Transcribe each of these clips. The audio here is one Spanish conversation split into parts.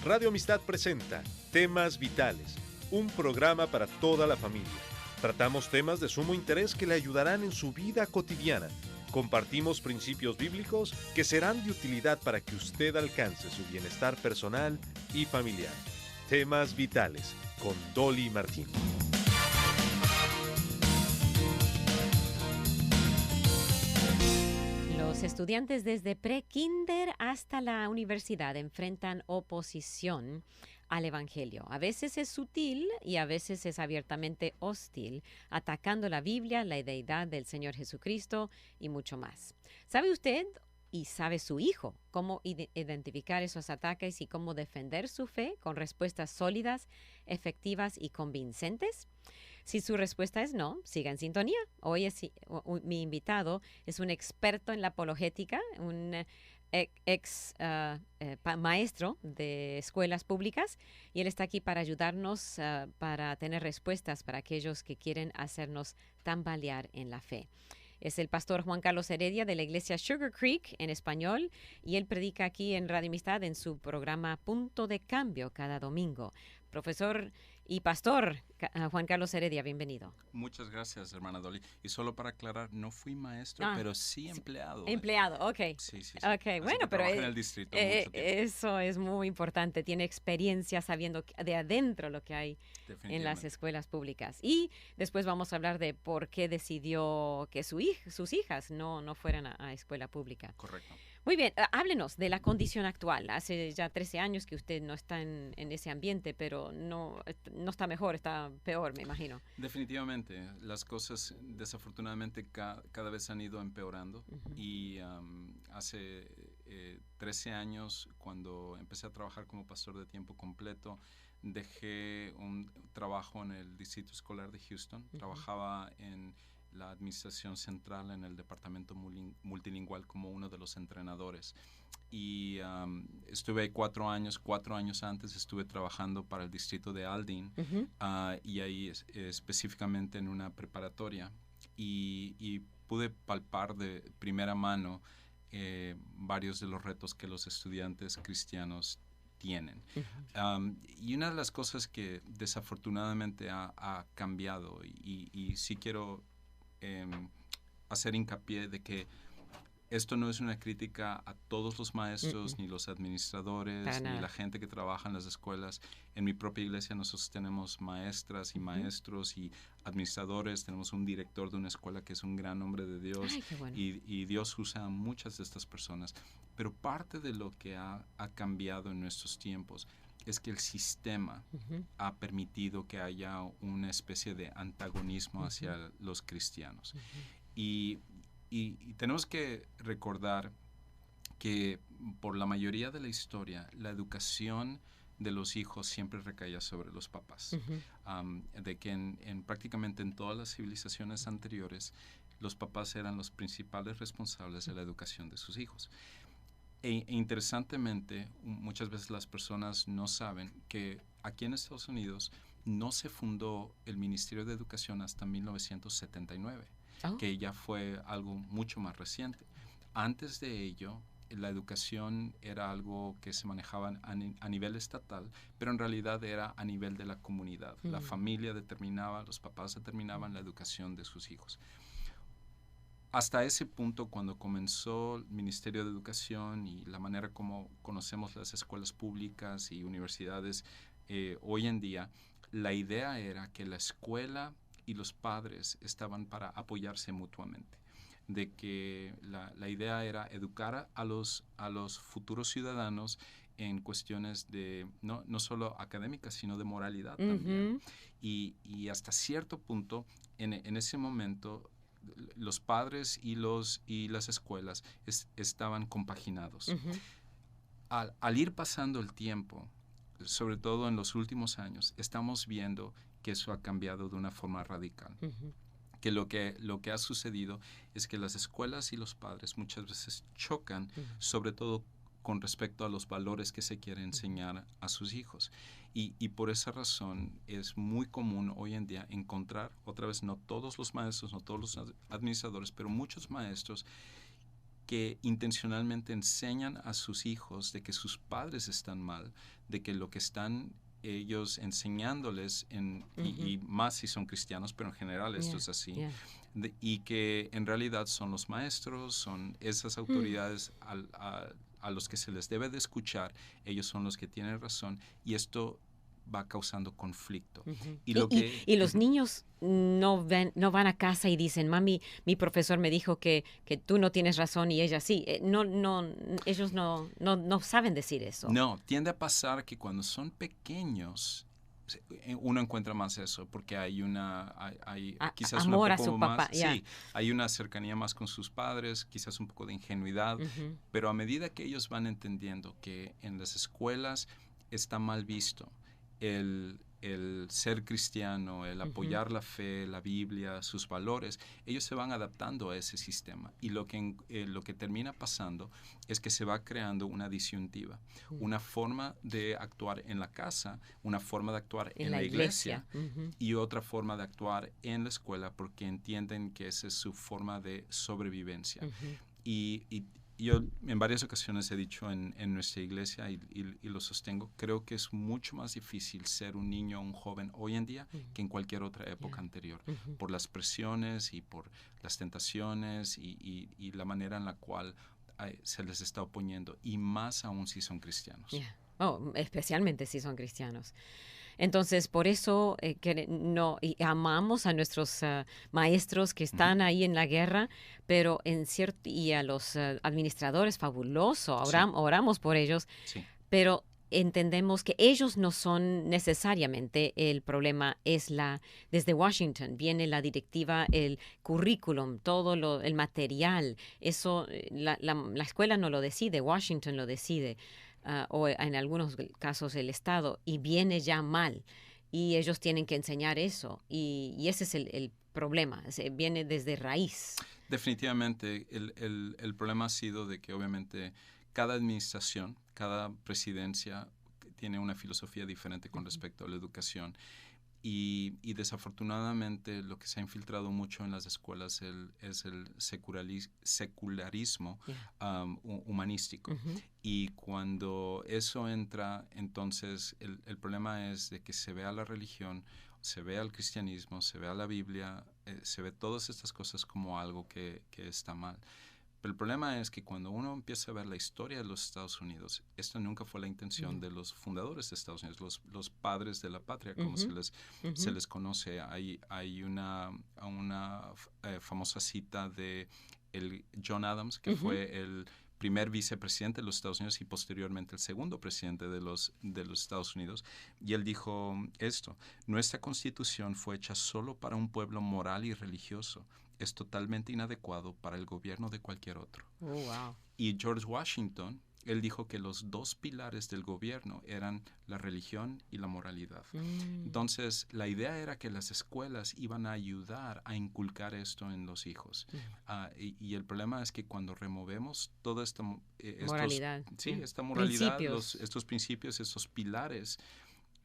Radio Amistad presenta Temas Vitales, un programa para toda la familia. Tratamos temas de sumo interés que le ayudarán en su vida cotidiana. Compartimos principios bíblicos que serán de utilidad para que usted alcance su bienestar personal y familiar. Temas Vitales, con Dolly Martín. Los estudiantes desde pre-kinder hasta la universidad enfrentan oposición al Evangelio. A veces es sutil y a veces es abiertamente hostil, atacando la Biblia, la deidad del Señor Jesucristo y mucho más. ¿Sabe usted y sabe su hijo cómo identificar esos ataques y cómo defender su fe con respuestas sólidas, efectivas y convincentes? Si su respuesta es no, siga en sintonía. Hoy mi invitado es un experto en la apologética, un maestro de escuelas públicas, y él está aquí para ayudarnos para tener respuestas para aquellos que quieren hacernos tambalear en la fe. Es el pastor Juan Carlos Heredia de la iglesia Sugar Creek en español, y él predica aquí en Radio Amistad en su programa Punto de Cambio cada domingo. Profesor y pastor Juan Carlos Heredia, bienvenido. Muchas gracias, hermana Dolly. Y solo para aclarar, no fui maestro, pero sí empleado. Empleado, ok. Sí. Okay, bueno, pero en el distrito mucho tiempo. Eso es muy importante. Tiene experiencia sabiendo de adentro lo que hay en las escuelas públicas. Y después vamos a hablar de por qué decidió que sus hijas no fueran a escuela pública. Correcto. Muy bien, háblenos de la condición actual. Hace ya 13 años que usted no está en ese ambiente, pero no está mejor, está peor, me imagino. Definitivamente. Las cosas, desafortunadamente, cada vez han ido empeorando. Uh-huh. Y hace 13 años, cuando empecé a trabajar como pastor de tiempo completo, dejé un trabajo en el Distrito Escolar de Houston. Uh-huh. Trabajaba en la administración central en el departamento multilingüal como uno de los entrenadores. Y estuve ahí 4 años. 4 años antes estuve trabajando para el distrito de Aldine. Uh-huh. Y ahí específicamente en una preparatoria. Y pude palpar de primera mano varios de los retos que los estudiantes cristianos tienen. Uh-huh. Y una de las cosas que desafortunadamente ha cambiado, y sí quiero hacer hincapié de que esto no es una crítica a todos los maestros, ni los administradores, ni la gente que trabaja en las escuelas. En mi propia iglesia nosotros tenemos maestras y maestros y administradores. Tenemos un director de una escuela que es un gran hombre de Dios. Ay, qué bueno. Y Dios usa a muchas de estas personas. Pero parte de lo que ha cambiado en nuestros tiempos es que el sistema ha permitido que haya una especie de antagonismo hacia los cristianos. Y tenemos que recordar que por la mayoría de la historia, la educación de los hijos siempre recaía sobre los papás. De que prácticamente en todas las civilizaciones anteriores, los papás eran los principales responsables de la educación de sus hijos. E interesantemente, muchas veces las personas no saben que aquí en Estados Unidos no se fundó el Ministerio de Educación hasta 1979, que ya fue algo mucho más reciente. Antes de ello, la educación era algo que se manejaba a nivel estatal, pero en realidad era a nivel de la comunidad. La familia determinaba, los papás determinaban la educación de sus hijos. Hasta ese punto, cuando comenzó el Ministerio de Educación y la manera como conocemos las escuelas públicas y universidades hoy en día, la idea era que la escuela y los padres estaban para apoyarse mutuamente. De que la idea era educar a los futuros ciudadanos en cuestiones de no solo académicas, sino de moralidad también. Y hasta cierto punto, en ese momento, los padres y las escuelas estaban compaginados. Al ir pasando el tiempo, sobre todo en los últimos años, estamos viendo que eso ha cambiado de una forma radical. Que lo que ha sucedido es que las escuelas y los padres muchas veces chocan, sobre todo con respecto a los valores que se quiere enseñar a sus hijos. Y por esa razón es muy común hoy en día encontrar, otra vez, no todos los maestros, no todos los administradores, pero muchos maestros que intencionalmente enseñan a sus hijos de que sus padres están mal, de que lo que están ellos enseñándoles, y más si son cristianos, pero en general esto es así, y que en realidad son los maestros, son esas autoridades a los que se les debe de escuchar, ellos son los que tienen razón, y esto va causando conflicto. Y los niños no van a casa y dicen, mami, mi profesor me dijo que tú no tienes razón y ella sí. Ellos no saben decir eso. No, tiende a pasar que cuando son pequeños uno encuentra más eso, porque hay quizás amor un poco a su más, papá. sí, hay una cercanía más con sus padres, quizás un poco de ingenuidad, pero a medida que ellos van entendiendo que en las escuelas está mal visto el ser cristiano, el apoyar la fe, la Biblia, sus valores, ellos se van adaptando a ese sistema. Y lo que termina pasando es que se va creando una disyuntiva, una forma de actuar en la casa, una forma de actuar en la iglesia y otra forma de actuar en la escuela, porque entienden que esa es su forma de sobrevivencia. Y yo en varias ocasiones he dicho en nuestra iglesia y lo sostengo, creo que es mucho más difícil ser un niño o un joven hoy en día que en cualquier otra época anterior, por las presiones y por las tentaciones y la manera en la cual se les está oponiendo, y más aún si son cristianos. Especialmente si son cristianos. Entonces, por eso y amamos a nuestros maestros que están ahí en la guerra, pero y a los administradores, fabuloso, oramos por ellos, pero entendemos que ellos no son necesariamente el problema. Desde Washington viene la directiva, el currículum, todo el material. Eso la escuela no lo decide, Washington lo decide. O en algunos casos el Estado, y viene ya mal, y ellos tienen que enseñar eso, y ese es el problema, viene desde raíz. Definitivamente, el problema ha sido de que obviamente cada administración, cada presidencia tiene una filosofía diferente con respecto a la educación. Y desafortunadamente lo que se ha infiltrado mucho en las escuelas es el secularismo humanístico. Y cuando eso entra, entonces el problema es de que se vea la religión, se vea el cristianismo, se vea la Biblia, se ve todas estas cosas como algo que está mal. Pero el problema es que cuando uno empieza a ver la historia de los Estados Unidos, esto nunca fue la intención de los fundadores de Estados Unidos, los padres de la patria, como se les conoce. Hay una famosa cita de John Adams, que fue el primer vicepresidente de los Estados Unidos y posteriormente el segundo presidente de los Estados Unidos. Y él dijo esto: nuestra constitución fue hecha solo para un pueblo moral y religioso. Es totalmente inadecuado para el gobierno de cualquier otro. Oh, wow. Y George Washington, él dijo que los dos pilares del gobierno eran la religión y la moralidad. Entonces, la idea era que las escuelas iban a ayudar a inculcar esto en los hijos. Y el problema es que cuando removemos toda esta moralidad, esta moralidad, estos principios, estos pilares,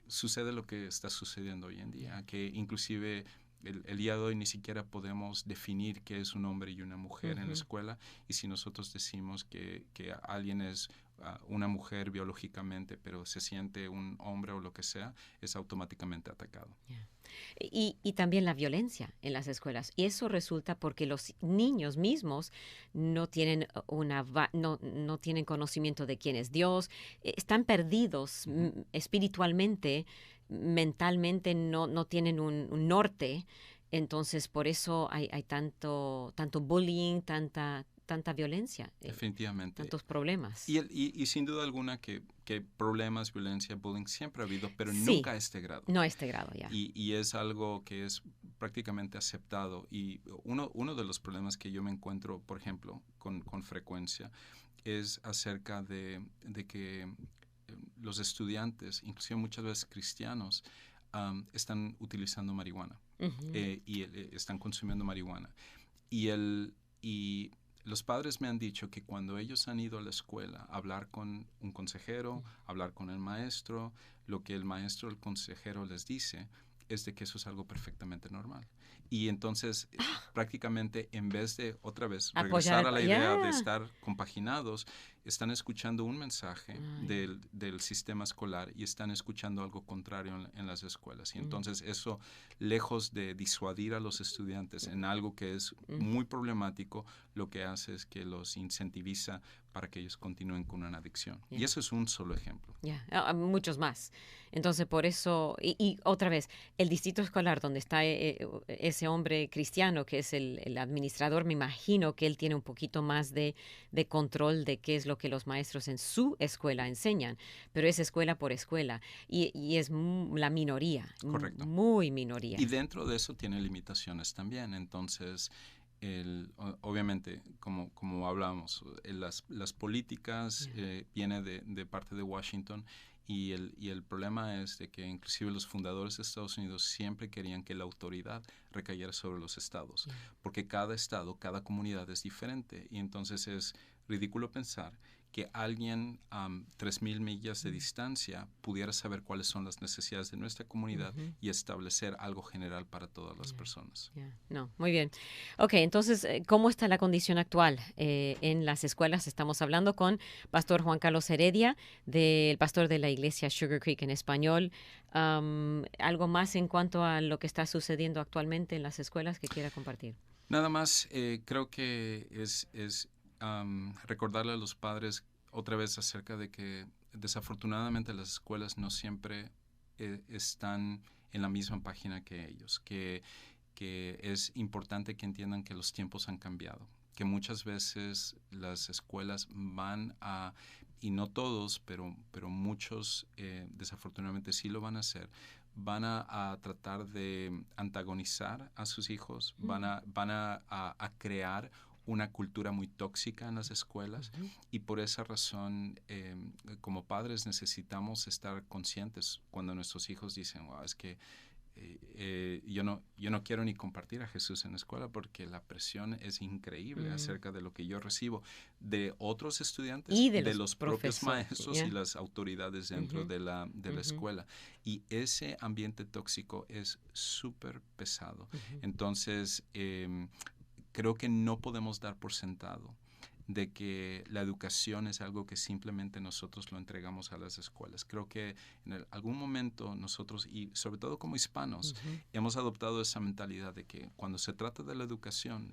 sucede lo que está sucediendo hoy en día, que inclusive el día de hoy ni siquiera podemos definir qué es un hombre y una mujer en la escuela, y si nosotros decimos que alguien es una mujer biológicamente, pero se siente un hombre o lo que sea, es automáticamente atacado. Y también la violencia en las escuelas. Y eso resulta porque los niños mismos no tienen no tienen conocimiento de quién es Dios, están perdidos espiritualmente, mentalmente no tienen un norte. Entonces, por eso hay tanto bullying, tanta violencia. Definitivamente. Tantos problemas. Y sin duda alguna que problemas, violencia, bullying siempre ha habido, pero nunca a este grado. No a este grado, ya. Y es algo que es prácticamente aceptado. Y uno de los problemas que yo me encuentro, por ejemplo, con frecuencia, es acerca de que los estudiantes, inclusive muchas veces cristianos, están utilizando marihuana y están consumiendo marihuana. Y los padres me han dicho que cuando ellos han ido a la escuela a hablar con un consejero, hablar con el maestro, lo que el maestro o el consejero les dice es de que eso es algo perfectamente normal. Y entonces, prácticamente, en vez de, otra vez, regresar a la idea de estar compaginados, están escuchando un mensaje del sistema escolar y están escuchando algo contrario en las escuelas. Y entonces eso, lejos de disuadir a los estudiantes en algo que es muy problemático, lo que hace es que los incentiviza para que ellos continúen con una adicción. Y eso es un solo ejemplo. Muchos más. Entonces, por eso, y otra vez, el distrito escolar donde está ese hombre cristiano, que es el administrador, me imagino que él tiene un poquito más de control de qué es lo que los maestros en su escuela enseñan, pero es escuela por escuela, y es la minoría. Correcto. Muy minoría. Y dentro de eso tiene limitaciones también. Entonces, obviamente, como hablamos, las políticas vienen de parte de Washington, y el problema es de que inclusive los fundadores de Estados Unidos siempre querían que la autoridad recayera sobre los estados, porque cada estado, cada comunidad es diferente, y entonces es ridículo pensar que alguien a 3,000 millas de distancia pudiera saber cuáles son las necesidades de nuestra comunidad y establecer algo general para todas las personas. No, muy bien. Ok, entonces, ¿cómo está la condición actual en las escuelas? Estamos hablando con Pastor Juan Carlos Heredia, el pastor de la iglesia Sugar Creek en español. ¿Algo más en cuanto a lo que está sucediendo actualmente en las escuelas que quiera compartir? Nada más, creo que es recordarle a los padres otra vez acerca de que desafortunadamente las escuelas no siempre están en la misma página que ellos, que es importante que entiendan que los tiempos han cambiado, que muchas veces las escuelas van a, y no todos, pero muchos desafortunadamente sí lo van a hacer, van a tratar de antagonizar a sus hijos, van a crear una cultura muy tóxica en las escuelas, y por esa razón como padres necesitamos estar conscientes cuando nuestros hijos dicen, wow, es que yo no quiero ni compartir a Jesús en la escuela porque la presión es increíble acerca de lo que yo recibo de otros estudiantes y de los propios maestros y las autoridades dentro de la escuela, y ese ambiente tóxico es súper pesado. Entonces creo que no podemos dar por sentado de que la educación es algo que simplemente nosotros lo entregamos a las escuelas. Creo que en algún momento nosotros, y sobre todo como hispanos, hemos adoptado esa mentalidad de que cuando se trata de la educación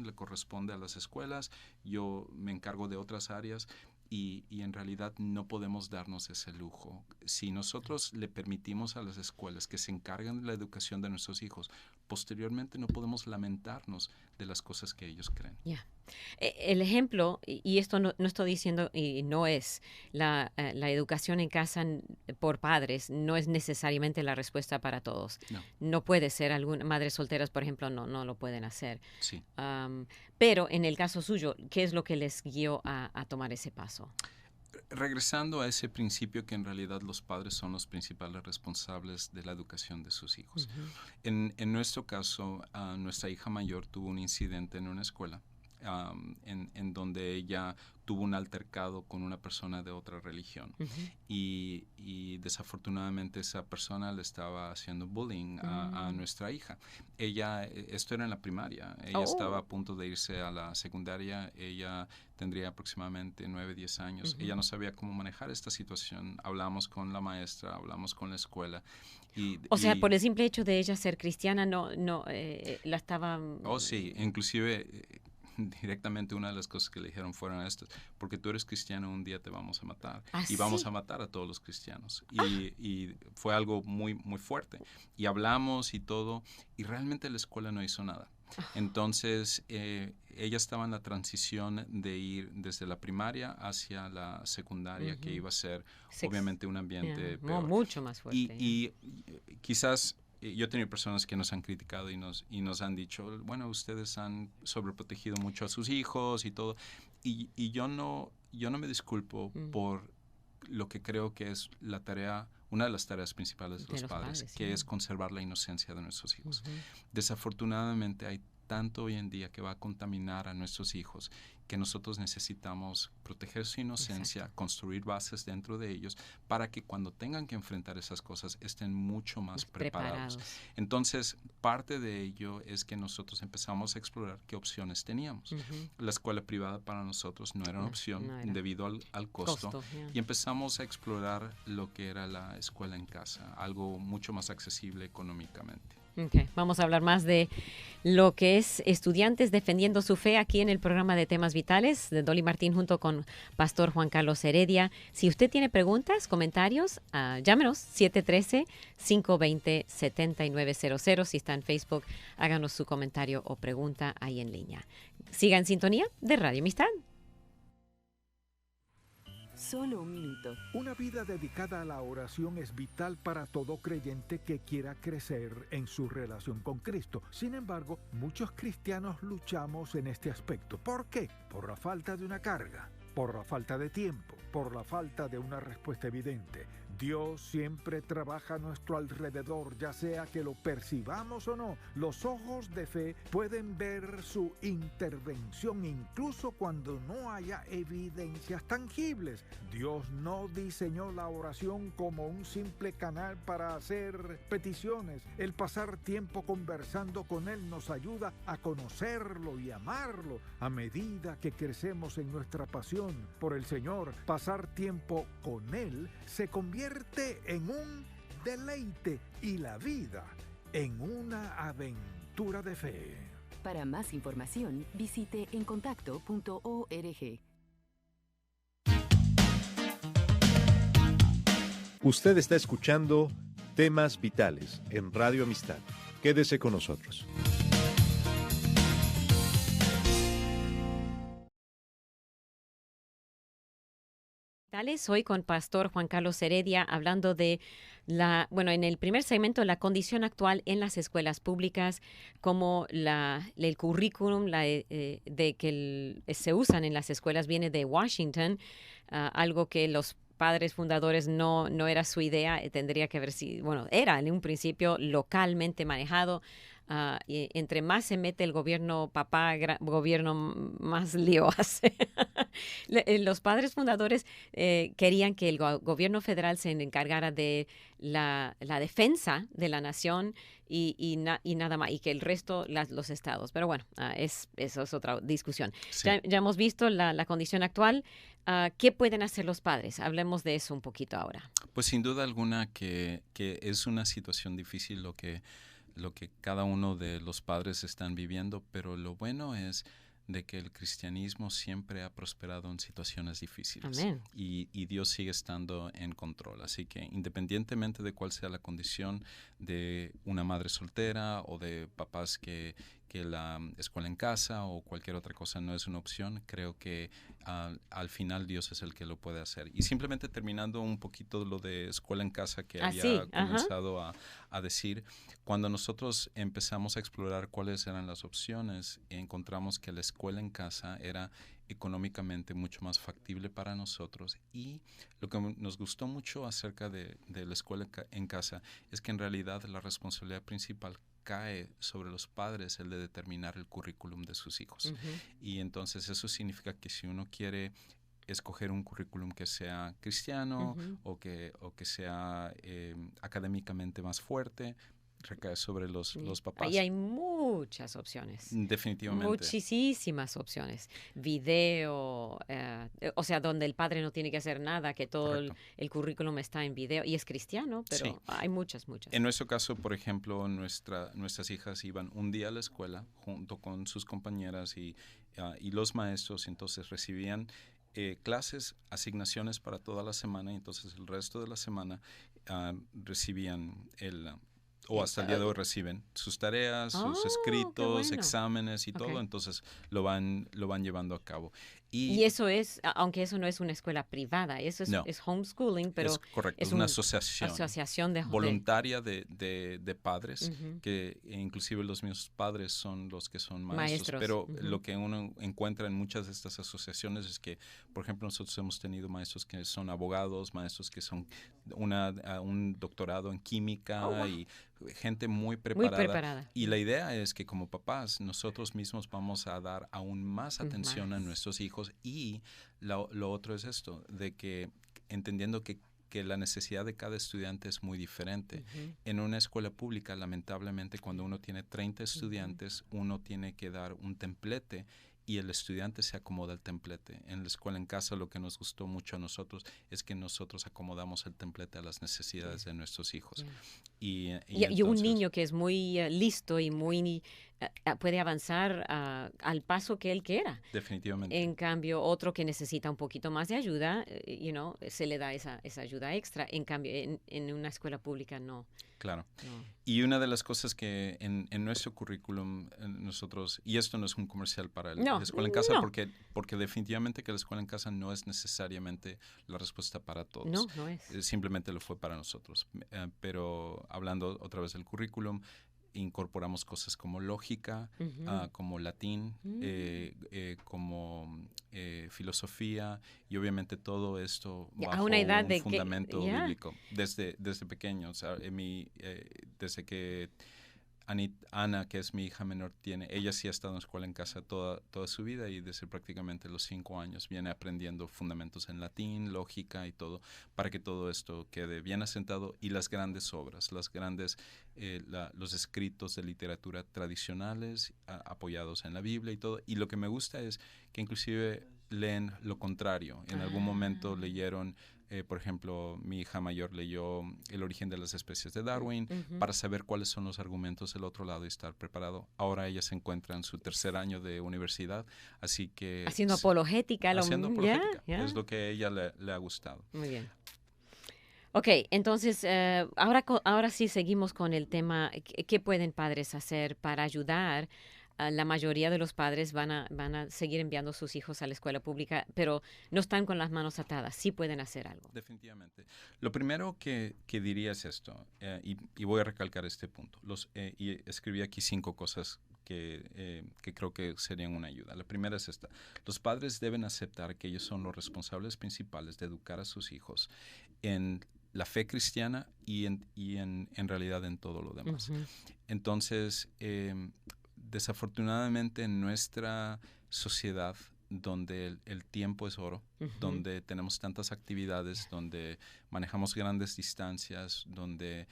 le corresponde a las escuelas, yo me encargo de otras áreas, y en realidad no podemos darnos ese lujo. Si nosotros le permitimos a las escuelas que se encarguen de la educación de nuestros hijos, posteriormente no podemos lamentarnos de las cosas que ellos creen. El ejemplo, y esto no estoy diciendo, y no es la educación en casa por padres, no es necesariamente la respuesta para todos. No puede ser. Algunas madres solteras, por ejemplo, no lo pueden hacer. Sí. Pero en el caso suyo, ¿qué es lo que les guió a tomar ese paso? Regresando a ese principio que en realidad los padres son los principales responsables de la educación de sus hijos. En nuestro caso, nuestra hija mayor tuvo un incidente en una escuela en donde ella tuvo un altercado con una persona de otra religión, y desafortunadamente esa persona le estaba haciendo bullying a nuestra hija. Esto era en la primaria, ella estaba a punto de irse a la secundaria, ella tendría aproximadamente 9, 10 años, ella no sabía cómo manejar esta situación, hablamos con la maestra, hablamos con la escuela. O sea, por el simple hecho de ella ser cristiana, la estaba... Oh, sí, inclusive... directamente una de las cosas que le dijeron fueron estas: porque tú eres cristiano, un día te vamos a matar, y vamos a matar a todos los cristianos. Y fue algo muy, muy fuerte. Y hablamos y todo, y realmente la escuela no hizo nada. Entonces, ella estaba en la transición de ir desde la primaria hacia la secundaria, que iba a ser obviamente un ambiente peor. Mucho más fuerte. Y quizás... yo he tenido personas que nos han criticado y nos han dicho, bueno, ustedes han sobreprotegido mucho a sus hijos y todo. Y yo no me disculpo por lo que creo que es la tarea, una de las tareas principales de los padres, que es conservar la inocencia de nuestros hijos. Desafortunadamente hay tanto hoy en día que va a contaminar a nuestros hijos, que nosotros necesitamos proteger su inocencia, Exacto. construir bases dentro de ellos para que cuando tengan que enfrentar esas cosas estén mucho más preparados. Entonces, parte de ello es que nosotros empezamos a explorar qué opciones teníamos. La escuela privada para nosotros no era una opción debido al costo. Y empezamos a explorar lo que era la escuela en casa, algo mucho más accesible económicamente. Okay. Vamos a hablar más de lo que es estudiantes defendiendo su fe aquí en el programa de Temas Vitales de Dolly Martín junto con Pastor Juan Carlos Heredia. Si usted tiene preguntas, comentarios, llámenos 713-520-7900. Si está en Facebook, háganos su comentario o pregunta ahí en línea. Siga en sintonía de Radio Amistad. Solo un minuto. Una vida dedicada a la oración es vital para todo creyente que quiera crecer en su relación con Cristo. Sin embargo, muchos cristianos luchamos en este aspecto. ¿Por qué? Por la falta de una carga, por la falta de tiempo, por la falta de una respuesta evidente. Dios siempre trabaja a nuestro alrededor, ya sea que lo percibamos o no. Los ojos de fe pueden ver su intervención incluso cuando no haya evidencias tangibles. Dios no diseñó la oración como un simple canal para hacer peticiones. El pasar tiempo conversando con Él nos ayuda a conocerlo y amarlo. A medida que crecemos en nuestra pasión por el Señor, pasar tiempo con Él se convierte en un deleite y la vida en una aventura de fe. Para más información, visite encontacto.org. Usted está escuchando Temas Vitales en Radio Amistad. Quédese con nosotros. Hoy con Pastor Juan Carlos Heredia hablando de en el primer segmento, la condición actual en las escuelas públicas, como el currículum de que se usan en las escuelas viene de Washington, algo que los padres fundadores no era su idea, tendría que haber sido, era en un principio localmente manejado. Y entre más se mete el gobierno gobierno más lío hace. Los padres fundadores querían que el gobierno federal se encargara de la defensa de la nación y nada más, y que el resto los estados. Pero bueno, eso es otra discusión. Sí. Ya hemos visto la condición actual. ¿Qué pueden hacer los padres? Hablemos de eso un poquito ahora. Pues sin duda alguna que es una situación difícil lo que cada uno de los padres están viviendo, pero lo bueno es de que el cristianismo siempre ha prosperado en situaciones difíciles. Amén. Y Dios sigue estando en control. Así que independientemente de cuál sea la condición de una madre soltera o de papás que la escuela en casa o cualquier otra cosa no es una opción, creo que al final Dios es el que lo puede hacer. Y simplemente terminando un poquito lo de escuela en casa que había comenzado a decir, cuando nosotros empezamos a explorar cuáles eran las opciones, encontramos que la escuela en casa era económicamente mucho más factible para nosotros, y lo que nos gustó mucho acerca de la escuela en casa es que en realidad la responsabilidad principal cae sobre los padres, el de determinar el currículum de sus hijos. Y entonces eso significa que si uno quiere escoger un currículum que sea cristiano o que sea académicamente más fuerte, recae sobre los papás. Ahí hay muchas opciones. Definitivamente. Muchísimas opciones. Video, donde el padre no tiene que hacer nada, que todo el currículum está en video. Y es cristiano, pero sí, hay muchas. En nuestro caso, por ejemplo, nuestras hijas iban un día a la escuela junto con sus compañeras y los maestros, entonces recibían clases, asignaciones para toda la semana, y entonces el resto de la semana recibían o hasta el día de hoy reciben sus tareas, sus escritos, exámenes y todo, entonces lo van llevando a cabo. Y eso es, aunque eso no es una escuela privada, eso es, No. es homeschooling, pero es correcto, es es una una asociación de voluntaria de padres, Ujú. que inclusive los mismos padres son los que son maestros. Maestros, Pero ujú. lo que uno encuentra en muchas de estas asociaciones es que, por ejemplo, nosotros hemos tenido maestros que son abogados, maestros que son un doctorado en química y gente muy Muy preparada. preparada. Y la idea es que como papás nosotros mismos vamos a dar aún más atención a Más. nuestros hijos, y lo otro es esto, de que entendiendo que la necesidad de cada estudiante es muy diferente. Ujú. En una escuela pública, lamentablemente, cuando uno tiene 30 estudiantes, uno tiene que dar un templete y el estudiante se acomoda al templete. En la escuela en casa lo que nos gustó mucho a nosotros es que nosotros acomodamos el templete a las necesidades de nuestros hijos. Y Y un entonces, niño que es muy listo y muy puede avanzar al paso que él quiera. definitivamente. En cambio, otro que necesita un poquito más de ayuda, se le da esa ayuda extra. En cambio, en una escuela pública no. Claro. no. Y una de las cosas que en nuestro currículum nosotros, y esto no es un comercial para la escuela en casa, no. porque definitivamente que la escuela en casa no es necesariamente la respuesta para todos. No, no es. Simplemente lo fue para nosotros. Pero hablando otra vez del currículum, incorporamos cosas como lógica, Ujú. como latín, como filosofía, y obviamente todo esto Ya, a bajo una edad un de que- fundamento ya. bíblico desde pequeño. O sea, desde que Ana, que es mi hija menor, ella sí ha estado en escuela en casa toda su vida, y desde prácticamente los 5 años viene aprendiendo fundamentos en latín, lógica y todo, para que todo esto quede bien asentado, y las grandes obras, los escritos de literatura tradicionales apoyados en la Biblia y todo. Y lo que me gusta es que inclusive leen lo contrario. En algún momento leyeron, por ejemplo, mi hija mayor leyó El origen de las especies de Darwin, para saber cuáles son los argumentos del otro lado y estar preparado. Ahora ella se encuentra en su 3er año de universidad, así que... Haciendo apologética. Haciendo apologética. Ya. Es lo que a ella le ha gustado. Muy bien. Ok, entonces ahora sí seguimos con el tema. ¿Qué pueden padres hacer para ayudar? La mayoría de los padres van a seguir enviando a sus hijos a la escuela pública, pero no están con las manos atadas. Sí pueden hacer algo. Definitivamente. Lo primero que diría es esto, y voy a recalcar este punto. Y escribí aquí 5 cosas que creo que serían una ayuda. La primera es esta. Los padres deben aceptar que ellos son los responsables principales de educar a sus hijos en la fe cristiana y en realidad en todo lo demás. Ujú. Entonces, desafortunadamente en nuestra sociedad, donde el tiempo es oro, donde tenemos tantas actividades, donde manejamos grandes distancias, donde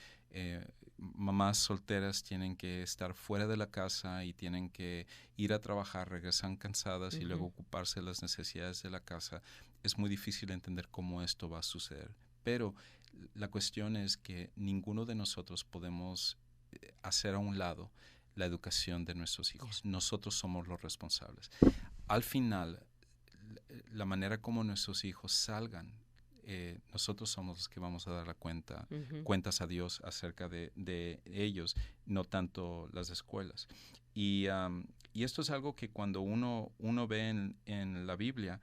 mamás solteras tienen que estar fuera de la casa y tienen que ir a trabajar, regresan cansadas y luego ocuparse de las necesidades de la casa, es muy difícil entender cómo esto va a suceder. Pero la cuestión es que ninguno de nosotros podemos hacer a un lado la educación de nuestros hijos. Nosotros somos los responsables. Al final, la manera como nuestros hijos salgan, nosotros somos los que vamos a dar cuentas a Dios acerca de ellos, no tanto las escuelas. Y esto es algo que cuando uno ve en la Biblia,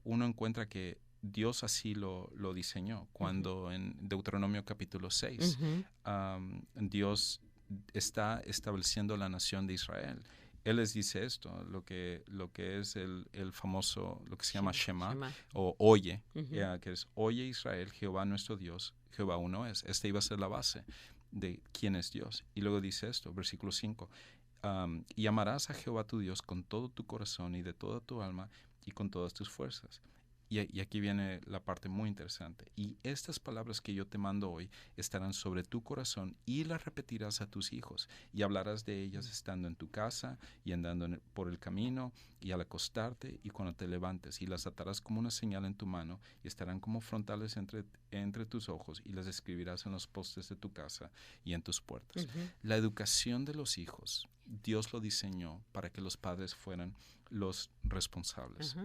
uno encuentra que Dios así lo diseñó. Cuando en Deuteronomio capítulo 6, Dios está estableciendo la nación de Israel. Él les dice esto, lo que es el famoso, lo que se llama Shema. O oye, que es: oye Israel, Jehová nuestro Dios, Jehová uno es. Esta iba a ser la base de quién es Dios. Y luego dice esto, versículo 5, y amarás a Jehová tu Dios con todo tu corazón y de toda tu alma y con todas tus fuerzas. Y aquí viene la parte muy interesante. Y estas palabras que yo te mando hoy estarán sobre tu corazón, y las repetirás a tus hijos, y hablarás de ellas estando en tu casa y andando por el camino y al acostarte y cuando te levantes, y las atarás como una señal en tu mano, y estarán como frontales entre tus ojos, y las escribirás en los postes de tu casa y en tus puertas. La educación de los hijos, Dios lo diseñó para que los padres fueran los responsables.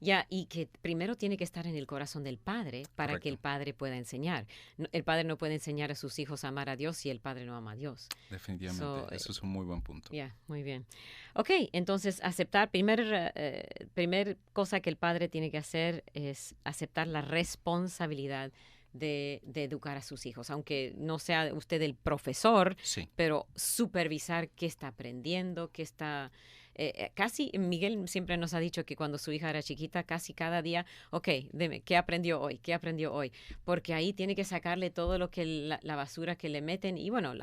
Ya, y que primero tiene que estar en el corazón del padre para que el Correcto. padre pueda enseñar. El padre no puede enseñar a sus hijos a amar a Dios si el padre no ama a Dios. Definitivamente, So, eso es un muy buen punto. ya, muy bien. Ok, entonces aceptar, primer cosa que el padre tiene que hacer es aceptar la responsabilidad de educar a sus hijos, aunque no sea usted el profesor, Sí, pero supervisar qué está aprendiendo, qué está... casi, Miguel siempre nos ha dicho que cuando su hija era chiquita, casi cada día, ok, dime, ¿qué aprendió hoy? ¿Qué aprendió hoy? Porque ahí tiene que sacarle todo lo que la basura que le meten, y bueno,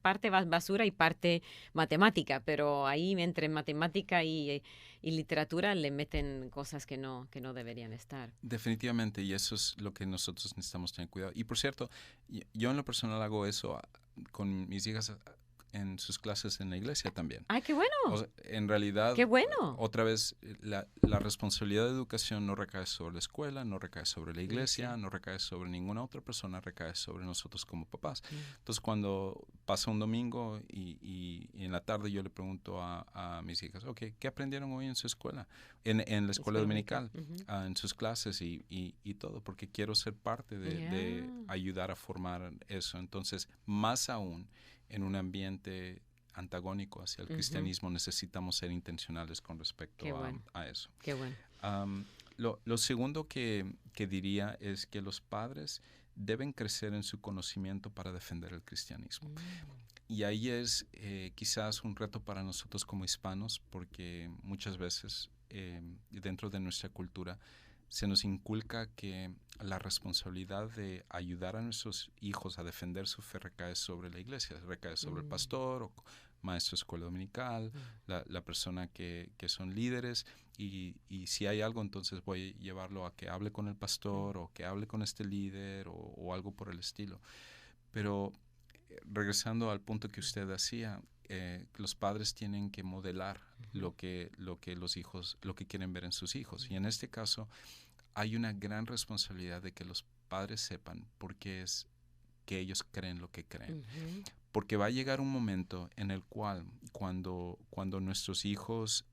parte basura y parte matemática, pero ahí entre matemática y literatura le meten cosas que no deberían estar. definitivamente, y eso es lo que nosotros necesitamos tener cuidado. Y por cierto, yo en lo personal hago eso con mis hijas en sus clases en la iglesia también. ¡Ay, qué bueno! O sea, en realidad, ¡Qué bueno! otra vez, la responsabilidad de educación no recae sobre la escuela, no recae sobre la iglesia, Sí. no recae sobre ninguna otra persona, recae sobre nosotros como papás. Mm. Entonces, cuando pasa un domingo y en la tarde yo le pregunto a mis hijas, ok, ¿qué aprendieron hoy en su escuela? En la escuela dominical, Ujú. en sus clases y todo, porque quiero ser parte de Ya. ayudar a formar eso. Entonces, más aún, en un ambiente antagónico hacia el Ujú. cristianismo, necesitamos ser intencionales con respecto Qué bueno. a eso. Qué bueno. Lo segundo que diría es que los padres deben crecer en su conocimiento para defender el cristianismo. Y ahí es quizás un reto para nosotros como hispanos, porque muchas veces dentro de nuestra cultura se nos inculca que la responsabilidad de ayudar a nuestros hijos a defender su fe recae sobre la iglesia, recae sobre el pastor o maestro de escuela dominical, la persona que son líderes, y si hay algo, entonces voy a llevarlo a que hable con el pastor o que hable con este líder o algo por el estilo. Pero regresando al punto que usted hacía, los padres tienen que modelar lo que los hijos, lo que quieren ver en sus hijos. Y en este caso hay una gran responsabilidad de que los padres sepan por qué es que ellos creen lo que creen. Ujú. Porque va a llegar un momento en el cual cuando nuestros hijos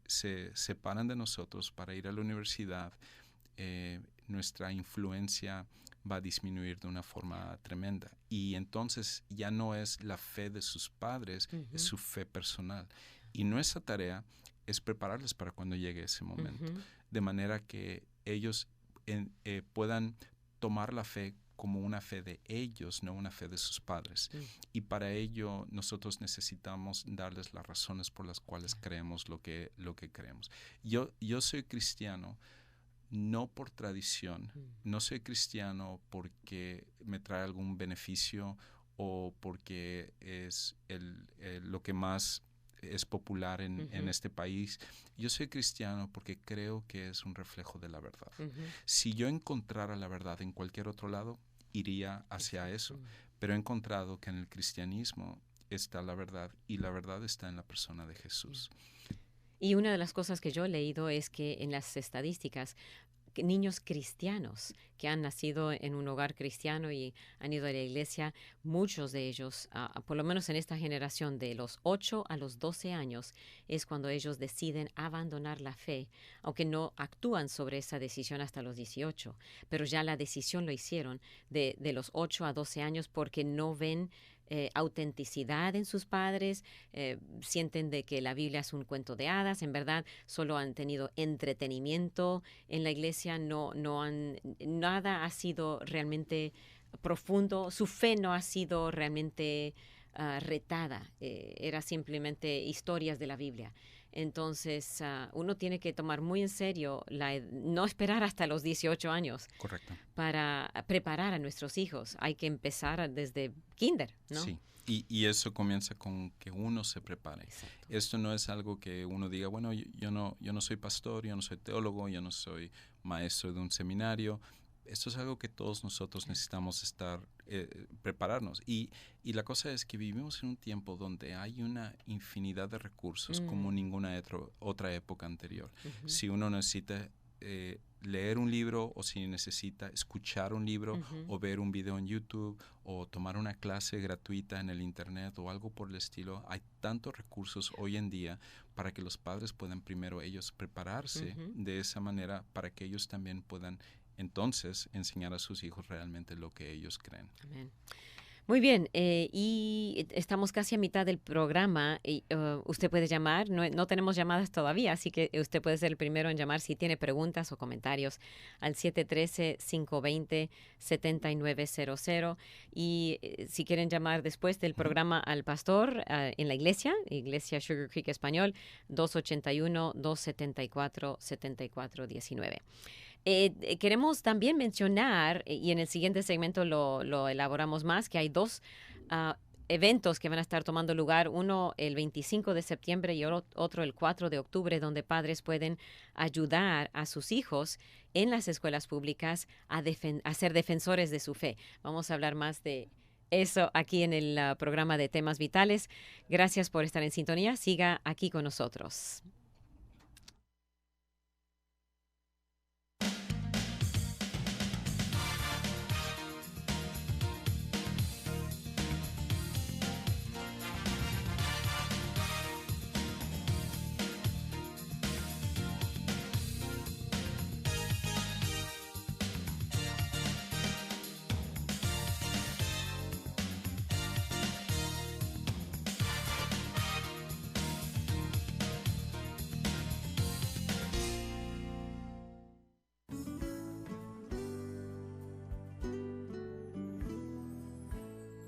se separan de nosotros para ir a la universidad, nuestra influencia va a disminuir de una forma tremenda. Y entonces ya no es la fe de sus padres, es su fe personal. Y nuestra tarea es prepararles para cuando llegue ese momento, Ujú. de manera que ellos puedan tomar la fe como una fe de ellos, no una fe de sus padres. Y para ello nosotros necesitamos darles las razones por las cuales creemos lo que creemos. Yo soy cristiano no por tradición, no soy cristiano porque me trae algún beneficio o porque es lo que más es popular en este país. Yo soy cristiano porque creo que es un reflejo de la verdad. Si yo encontrara la verdad en cualquier otro lado, iría hacia eso. Pero he encontrado que en el cristianismo está la verdad y la verdad está en la persona de Jesús. Y una de las cosas que yo he leído es que en las estadísticas, que niños cristianos que han nacido en un hogar cristiano y han ido a la iglesia, muchos de ellos, por lo menos en esta generación de los 8 a los 12 años, es cuando ellos deciden abandonar la fe, aunque no actúan sobre esa decisión hasta los 18, pero ya la decisión lo hicieron de los 8 a 12 años porque no ven autenticidad en sus padres, sienten de que la Biblia es un cuento de hadas, en verdad solo han tenido entretenimiento en la iglesia, nada ha sido realmente profundo, su fe no ha sido realmente retada, era simplemente historias de la Biblia. Entonces, uno tiene que tomar muy en serio, no esperar hasta los 18 años. Correcto. Para preparar a nuestros hijos. Hay que empezar desde kinder, ¿no? Sí, y eso comienza con que uno se prepare. Exacto. Esto no es algo que uno diga, bueno, yo no soy pastor, yo no soy teólogo, yo no soy maestro de un seminario. Esto es algo que todos nosotros necesitamos prepararnos. Y la cosa es que vivimos en un tiempo donde hay una infinidad de recursos como ninguna otra época anterior. Si uno necesita leer un libro o si necesita escuchar un libro o ver un video en YouTube o tomar una clase gratuita en el internet o algo por el estilo. Hay tantos recursos hoy en día para que los padres puedan primero ellos prepararse de esa manera para que ellos también puedan entonces enseñar a sus hijos realmente lo que ellos creen. Amén. Muy bien, y estamos casi a mitad del programa. Y, usted puede llamar, no tenemos llamadas todavía, así que usted puede ser el primero en llamar si tiene preguntas o comentarios al 713-520-7900. Y si quieren llamar después del programa al pastor en la iglesia Sugar Creek Español, 281-274-7419. Queremos también mencionar, y en el siguiente segmento lo elaboramos más, que hay dos eventos que van a estar tomando lugar, uno el 25 de septiembre y otro el 4 de octubre, donde padres pueden ayudar a sus hijos en las escuelas públicas a ser defensores de su fe. Vamos a hablar más de eso aquí en el programa de Temas Vitales. Gracias por estar en sintonía. Siga aquí con nosotros.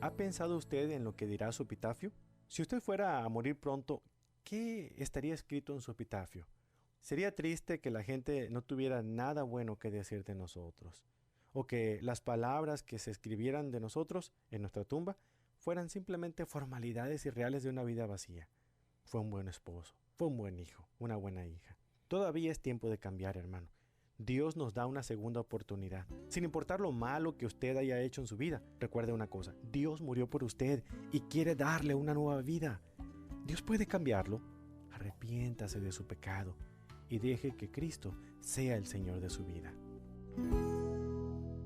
¿Ha pensado usted en lo que dirá su epitafio? Si usted fuera a morir pronto, ¿qué estaría escrito en su epitafio? Sería triste que la gente no tuviera nada bueno que decir de nosotros, o que las palabras que se escribieran de nosotros en nuestra tumba fueran simplemente formalidades irreales de una vida vacía. Fue un buen esposo, fue un buen hijo, una buena hija. Todavía es tiempo de cambiar, hermano. Dios nos da una segunda oportunidad. Sin importar lo malo que usted haya hecho en su vida, recuerde una cosa: Dios murió por usted y quiere darle una nueva vida. Dios puede cambiarlo. Arrepiéntase de su pecado y deje que Cristo sea el Señor de su vida.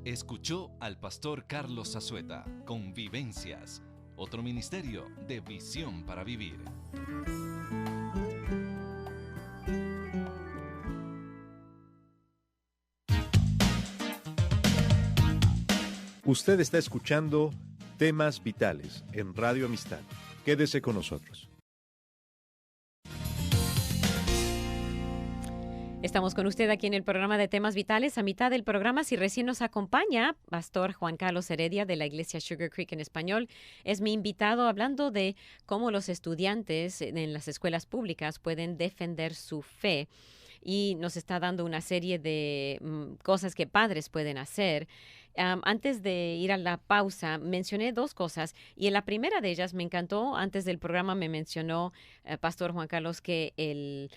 Escuchó al pastor Carlos Zazueta con Vivencias, otro ministerio de Visión para Vivir. Usted está escuchando Temas Vitales en Radio Amistad. Quédese con nosotros. Estamos con usted aquí en el programa de Temas Vitales. A mitad del programa, si recién nos acompaña, Pastor Juan Carlos Heredia de la Iglesia Sugar Creek en Español es mi invitado, hablando de cómo los estudiantes en las escuelas públicas pueden defender su fe. Y nos está dando una serie de cosas que padres pueden hacer. Antes de ir a la pausa, mencioné dos cosas, y en la primera de ellas me encantó. Antes del programa me mencionó, Pastor Juan Carlos, que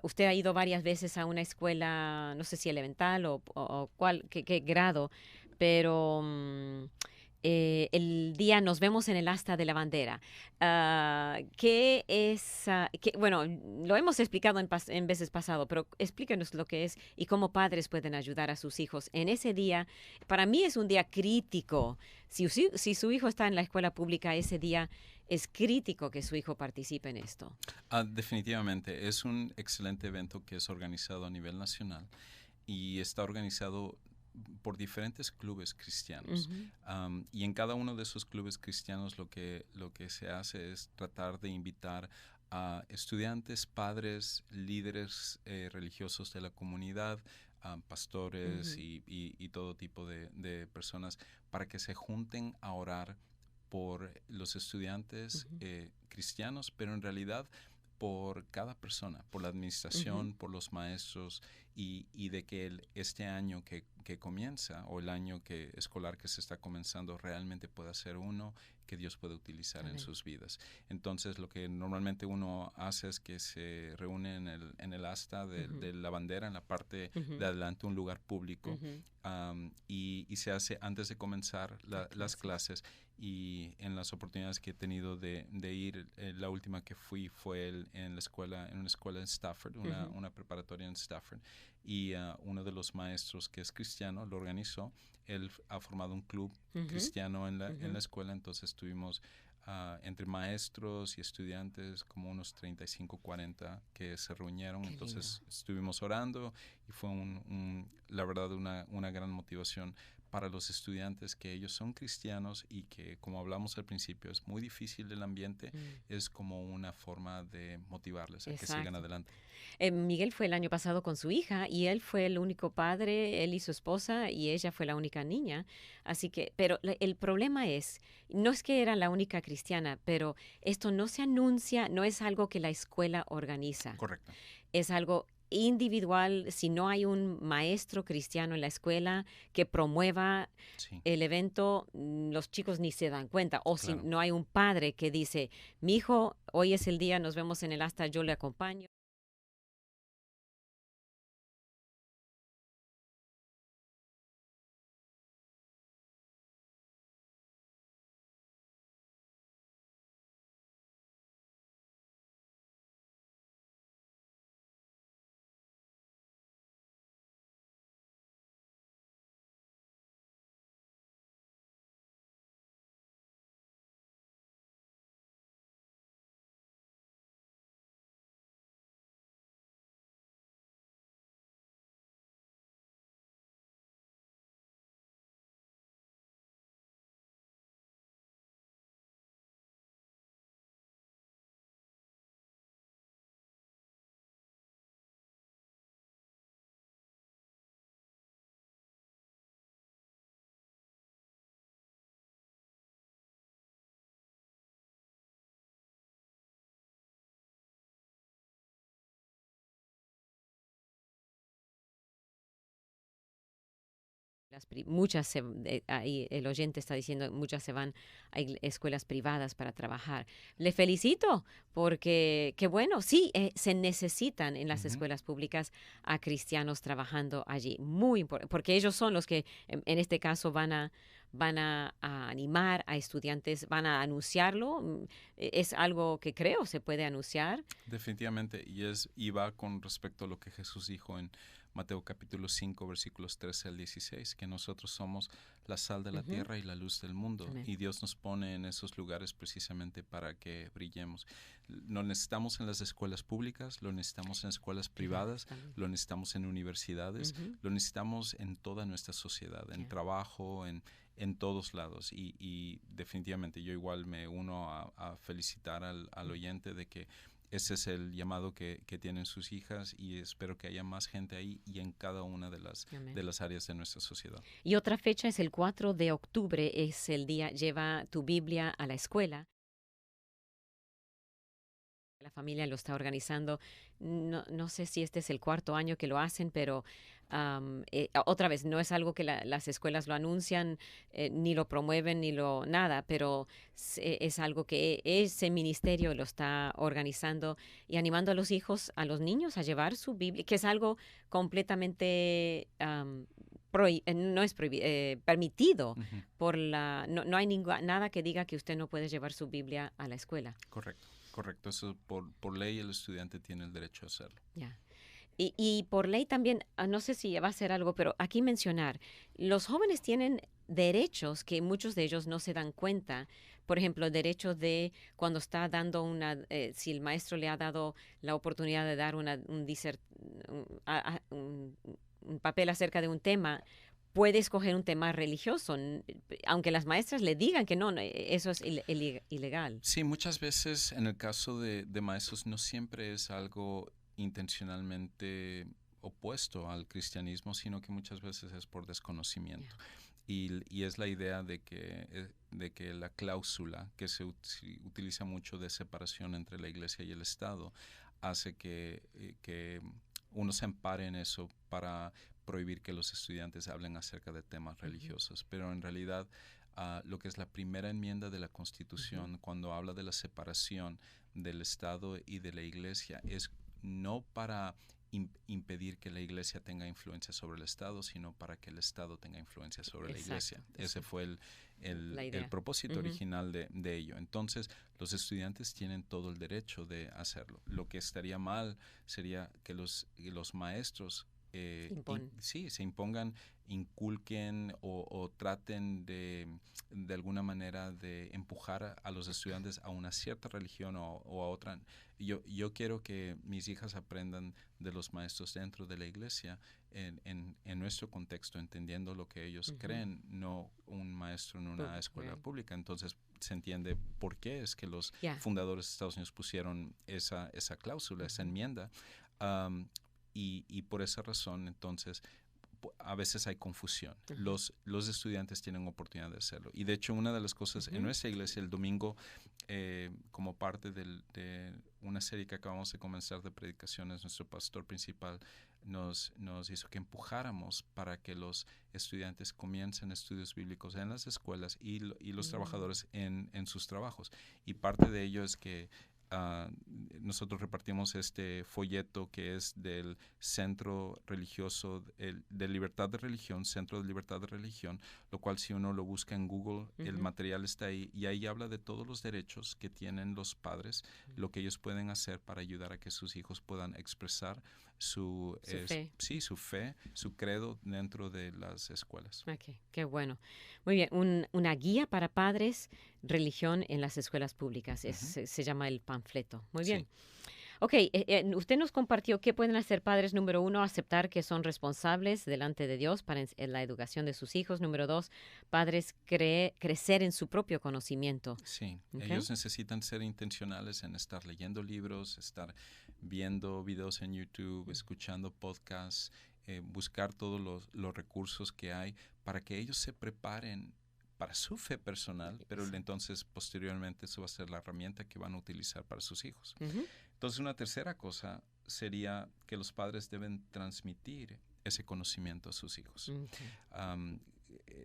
usted ha ido varias veces a una escuela, no sé si elemental o qué grado, pero el día nos vemos en el asta de la bandera. ¿Qué es? Bueno, lo hemos explicado en veces pasado, pero explíquenos lo que es y cómo padres pueden ayudar a sus hijos en ese día. Para mí es un día crítico. Si su hijo está en la escuela pública, ese día es crítico que su hijo participe en esto. Definitivamente. Es un excelente evento que es organizado a nivel nacional y está organizado por diferentes clubes cristianos. Y en cada uno de esos clubes cristianos lo que se hace es tratar de invitar a estudiantes, padres, líderes religiosos de la comunidad, pastores y todo tipo de personas para que se junten a orar por los estudiantes cristianos, pero en realidad por cada persona, por la administración, por los maestros, y de que este año que comienza, o el año escolar que se está comenzando, realmente pueda ser uno que Dios puede utilizar en sus vidas. Entonces, lo que normalmente uno hace es que se reúne en el asta de la bandera, en la parte de adelante, un lugar público, y se hace antes de comenzar las clases. y en las oportunidades que he tenido de ir, la última que fui fue en una escuela en Stafford, una preparatoria en Stafford, y uno de los maestros que es cristiano lo organizó. Él ha formado un club cristiano en la escuela, entonces tuvimos entre maestros y estudiantes como unos 35, 40 que se reunieron. Qué Entonces lindo. estuvimos orando y fue la verdad una gran motivación para los estudiantes, que ellos son cristianos y que, como hablamos al principio, es muy difícil el ambiente, es como una forma de motivarles a que sigan Exacto. adelante. Miguel fue el año pasado con su hija y él fue el único padre, él y su esposa, y ella fue la única niña. Así que, pero el problema es, no es que era la única cristiana, pero esto no se anuncia, no es algo que la escuela organiza. Correcto. Es algo individual. Si no hay un maestro cristiano en la escuela que promueva Sí, el evento, los chicos ni se dan cuenta. O si claro. no hay un padre que dice, mi hijo, hoy es el día, nos vemos en el asta, yo le acompaño. Muchas, ahí el oyente está diciendo, muchas se van a escuelas privadas para trabajar. Le felicito porque, qué bueno, sí, se necesitan en las Ujú. escuelas públicas a cristianos trabajando allí. Muy importante, porque ellos son los que en este caso van a animar a estudiantes, van a anunciarlo. Es algo que creo se puede anunciar. Definitivamente, y va con respecto a lo que Jesús dijo en Mateo capítulo 5, versículos 13 al 16, que nosotros somos la sal de la Ujú. tierra y la luz del mundo, Amén. y Dios nos pone en esos lugares precisamente para que brillemos. Lo necesitamos en las escuelas públicas, lo necesitamos en escuelas privadas, También. lo necesitamos en universidades, Ujú. lo necesitamos en toda nuestra sociedad, en Ya. trabajo, en todos lados, y definitivamente yo igual me uno a felicitar al oyente de que ese es el llamado que tienen sus hijas, y espero que haya más gente ahí y en cada una Amén. de las áreas de nuestra sociedad. Y otra fecha es el 4 de octubre, es el día, lleva tu Biblia a la escuela. La familia lo está organizando. No sé si este es el cuarto año que lo hacen, pero otra vez, no es algo que las escuelas lo anuncian, ni lo promueven, ni lo nada, pero es algo que ese ministerio lo está organizando y animando a los hijos, a los niños a llevar su Biblia, que es algo completamente no es permitido Ujú. no hay nada que diga que usted no puede llevar su Biblia a la escuela. Correcto. Eso por ley el estudiante tiene el derecho a hacerlo. Ya. Y por ley también, no sé si va a ser algo, pero aquí mencionar, los jóvenes tienen derechos que muchos de ellos no se dan cuenta. Por ejemplo, el derecho de cuando está dando si el maestro le ha dado la oportunidad de dar un papel acerca de un tema, puede escoger un tema religioso, aunque las maestras le digan que no, eso es ilegal. Sí, muchas veces en el caso de maestros no siempre es algo intencionalmente opuesto al cristianismo, sino que muchas veces es por desconocimiento. Y es la idea de que la cláusula que se utiliza mucho de separación entre la iglesia y el Estado hace que uno se ampare en eso para prohibir que los estudiantes hablen acerca de temas religiosos. Pero en realidad lo que es la primera enmienda de la Constitución, cuando habla de la separación del Estado y de la iglesia, es no para impedir que la iglesia tenga influencia sobre el Estado, sino para que el Estado tenga influencia sobre la iglesia. Ese fue el propósito original de ello. Entonces, los estudiantes tienen todo el derecho de hacerlo. Lo que estaría mal sería que los maestros se impongan, inculquen o traten de alguna manera de empujar a los estudiantes a una cierta religión o a otra. Yo quiero que mis hijas aprendan de los maestros dentro de la iglesia en nuestro contexto, entendiendo lo que ellos creen, no un maestro en una escuela pública. Entonces se entiende por qué es que los fundadores de Estados Unidos pusieron esa cláusula, esa enmienda. Y por esa razón, entonces, a veces hay confusión. Los estudiantes tienen oportunidad de hacerlo. Y de hecho, una de las cosas en nuestra iglesia, el domingo, como parte de una serie que acabamos de comenzar de predicaciones, nuestro pastor principal nos hizo que empujáramos para que los estudiantes comiencen estudios bíblicos en las escuelas y los trabajadores en sus trabajos. Y parte de ello es que nosotros repartimos este folleto que es del Centro Religioso de Libertad de Religión, Centro de Libertad de Religión, lo cual si uno lo busca en Google, el material está ahí y ahí habla de todos los derechos que tienen los padres, lo que ellos pueden hacer para ayudar a que sus hijos puedan expresar su fe, su credo dentro de las escuelas. Okay, qué bueno. Muy bien, una guía para padres, religión en las escuelas públicas, se llama el panfleto. Muy bien. Ok, usted nos compartió qué pueden hacer padres. Número 1, aceptar que son responsables delante de Dios para en la educación de sus hijos. Número 2, padres crecer en su propio conocimiento. Sí, ellos necesitan ser intencionales en estar leyendo libros, estar viendo videos en YouTube, escuchando podcasts, buscar todos los recursos que hay para que ellos se preparen para su fe personal, pero entonces posteriormente eso va a ser la herramienta que van a utilizar para sus hijos. Entonces una tercera cosa sería que los padres deben transmitir ese conocimiento a sus hijos.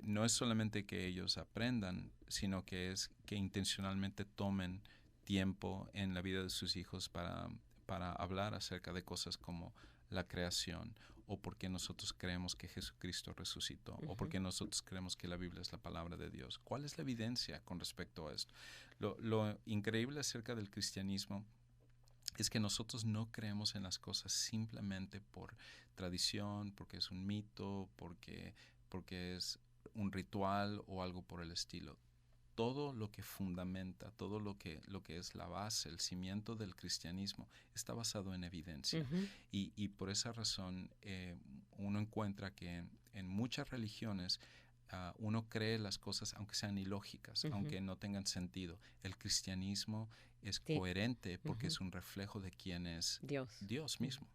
No es solamente que ellos aprendan, sino que es que intencionalmente tomen tiempo en la vida de sus hijos para hablar acerca de cosas como la creación, o porque nosotros creemos que Jesucristo resucitó, o porque nosotros creemos que la Biblia es la palabra de Dios. ¿Cuál es la evidencia con respecto a esto? Lo increíble acerca del cristianismo es que nosotros no creemos en las cosas simplemente por tradición, porque es un mito, porque es un ritual o algo por el estilo. Todo lo que fundamenta, todo lo que es la base, el cimiento del cristianismo, está basado en evidencia. Y por esa razón uno encuentra que en muchas religiones uno cree las cosas aunque sean ilógicas, aunque no tengan sentido. El cristianismo es coherente porque es un reflejo de quién es Dios mismo.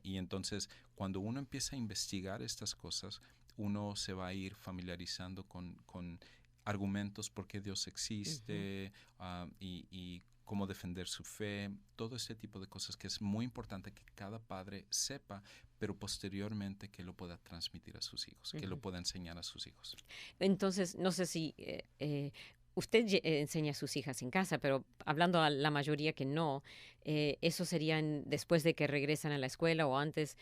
Y entonces cuando uno empieza a investigar estas cosas, uno se va a ir familiarizando con argumentos por qué Dios existe y cómo defender su fe, todo este tipo de cosas que es muy importante que cada padre sepa, pero posteriormente que lo pueda transmitir a sus hijos, que lo pueda enseñar a sus hijos. Entonces, no sé si usted enseña a sus hijas en casa, pero hablando a la mayoría que no, eso sería después de que regresan a la escuela o antes.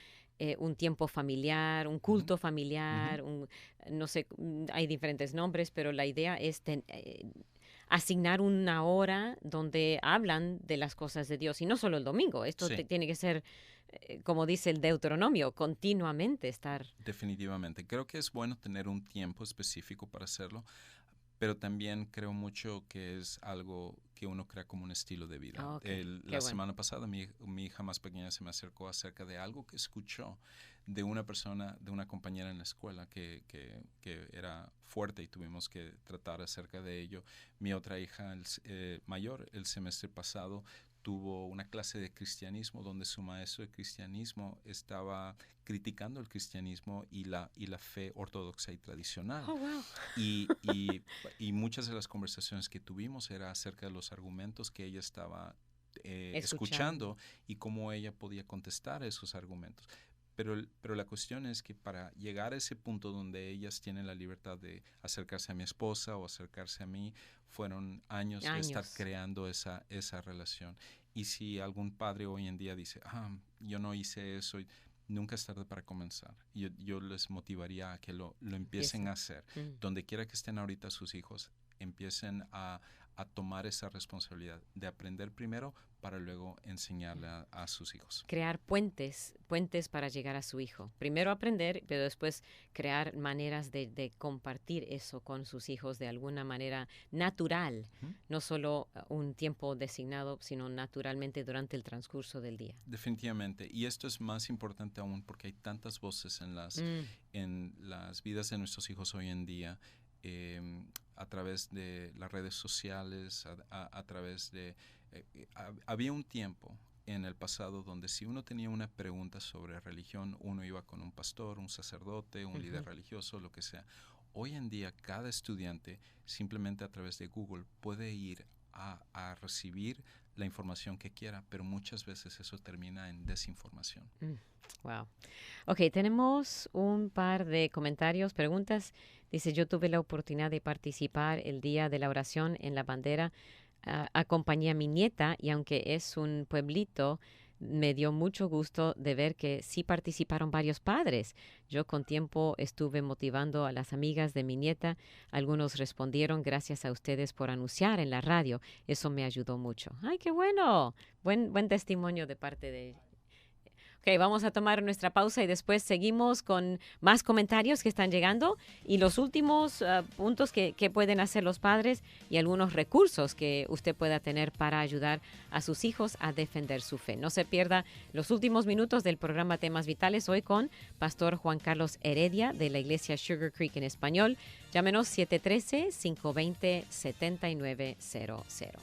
Un tiempo familiar, un culto familiar, no sé, hay diferentes nombres, pero la idea es asignar una hora donde hablan de las cosas de Dios, y no solo el domingo, esto tiene que ser, como dice el Deuteronomio, continuamente estar. Definitivamente, creo que es bueno tener un tiempo específico para hacerlo, pero también creo mucho que es algo que uno crea como un estilo de vida. La semana pasada mi hija más pequeña se me acercó acerca de algo que escuchó de una persona, de una compañera en la escuela que era fuerte y tuvimos que tratar acerca de ello. Mi otra hija mayor, el semestre pasado, tuvo una clase de cristianismo donde su maestro de cristianismo estaba criticando el cristianismo y la fe ortodoxa y tradicional. Oh, wow. Y muchas de las conversaciones que tuvimos era acerca de los argumentos que ella estaba escuchando y cómo ella podía contestar esos argumentos. Pero la cuestión es que para llegar a ese punto donde ellas tienen la libertad de acercarse a mi esposa o acercarse a mí, fueron años de estar creando esa relación. Y si algún padre hoy en día dice, yo no hice eso, nunca es tarde para comenzar. Yo les motivaría a que lo empiecen a hacer. Donde quiera que estén ahorita sus hijos, empiecen a tomar esa responsabilidad de aprender primero para luego enseñarle a sus hijos. Crear puentes para llegar a su hijo. Primero aprender, pero después crear maneras de compartir eso con sus hijos de alguna manera natural, no solo un tiempo designado, sino naturalmente durante el transcurso del día. Definitivamente. Y esto es más importante aún porque hay tantas voces en las vidas de nuestros hijos hoy en día, a través de las redes sociales, a través de... había un tiempo en el pasado donde si uno tenía una pregunta sobre religión, uno iba con un pastor, un sacerdote, un líder religioso, lo que sea. Hoy en día cada estudiante simplemente a través de Google puede ir a recibir la información que quiera, pero muchas veces eso termina en desinformación. Wow. Ok, tenemos un par de comentarios, preguntas. Dice, yo tuve la oportunidad de participar el día de la oración en la bandera. Acompañé a mi nieta y aunque es un pueblito, me dio mucho gusto de ver que sí participaron varios padres. Yo con tiempo estuve motivando a las amigas de mi nieta. Algunos respondieron, gracias a ustedes por anunciar en la radio. Eso me ayudó mucho. ¡Ay, qué bueno! Buen testimonio de parte de... Ok, vamos a tomar nuestra pausa y después seguimos con más comentarios que están llegando y los últimos puntos que pueden hacer los padres y algunos recursos que usted pueda tener para ayudar a sus hijos a defender su fe. No se pierda los últimos minutos del programa Temas Vitales hoy con Pastor Juan Carlos Heredia de la Iglesia Sugar Creek en español. Llámenos 713-520-7900.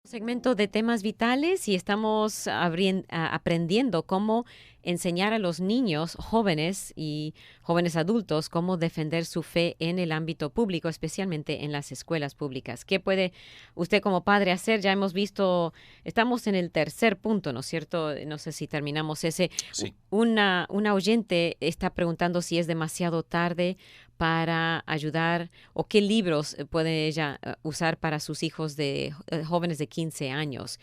Segmento de temas vitales y estamos aprendiendo cómo enseñar a los niños, jóvenes y jóvenes adultos cómo defender su fe en el ámbito público, especialmente en las escuelas públicas. ¿Qué puede usted como padre hacer? Ya hemos visto, estamos en el tercer punto, ¿no es cierto? No sé si terminamos ese. Sí. Una oyente está preguntando si es demasiado tarde para ayudar o qué libros puede ella usar para sus hijos de jóvenes de 15 años?